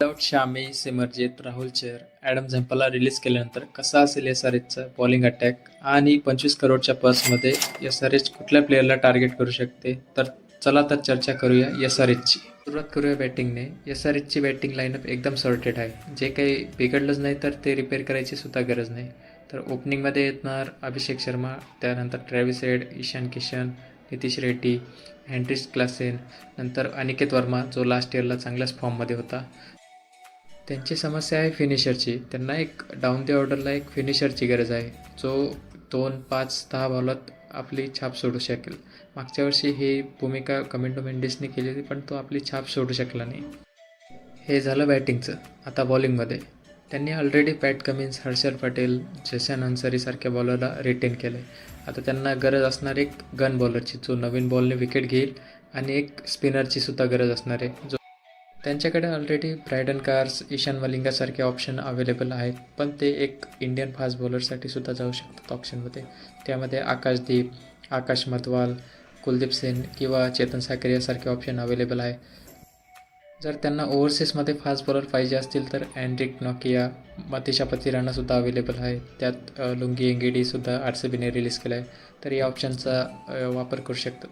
Without Shami, Simarjeet, Rahul Chahar, Adam Zampa release केल्यानंतर कसा असेल एस-आर-एचचा बॉलिंग अटॅक आणि 25 करोडच्या पर्समध्ये एस-आर-एच कुठल्या प्लेयरला टार्गेट करू शकते? तर चला तर चर्चा करूया एस-आर-एचची. सुरुवात करूया बॅटिंगने. एस-आर-एचची बॅटिंग लाईनअप एकदम सॉर्टेड आहे. जे काही बिघडलंच नाही तर ते रिपेअर करायची सुद्धा गरज नाही. तर ओपनिंगमध्ये येणार अभिषेक शर्मा, त्यानंतर Travis Head, Ishan Kishan, Nitish Reddy, Heinrich Klaasen, नंतर अनिकेत वर्मा जो लास्ट इयरला चांगल्याच फॉर्ममध्ये होता. त्यांची समस्या आहे फिनिशरची. त्यांना एक डाऊन द ऑर्डरला एक फिनिशरची गरज आहे, जो 2, 5, 10 बॉलात आपली छाप सोडू शकेल. मागच्या वर्षी ही भूमिका कमिंडो मेंडिसने केली होती, पण तो आपली छाप सोडू शकला नाही. हे झालं बॅटिंगचं. आता बॉलिंगमध्ये त्यांनी ऑलरेडी पॅट कमिन्स, हर्षल पटेल, जशन अन्सारीसारख्या बॉलरला रिटेन केलं आहे. आता त्यांना गरज असणार एक गन बॉलरची, जो नवीन बॉलने विकेट घेईल, आणि एक स्पिनरची सुद्धा गरज असणार आहे, जो त्यांच्याकडे ऑलरेडी ब्रायडन कार्स, ईशान मलिंगासारखे ऑप्शन अवेलेबल आहेत, पण ते एक इंडियन फास्ट बॉलरसाठी सुद्धा जाऊ शकतात ऑप्शनमध्ये. त्यामध्ये आकाशदीप, आकाश मधवाल, कुलदीप सेन किंवा चेतन साकर यासारखे ऑप्शन अवेलेबल आहे. जर त्यांना ओव्हरसीजमध्ये फास्ट बॉलर पाहिजे असतील तर अँड्रिक नोकिया, मतिशा पतिराणासुद्धा अवेलेबल आहे. त्यात लुंगी एंगेडीसुद्धा RCBने रिलीज केला आहे, तर या ऑप्शनचा वापर करू शकतात.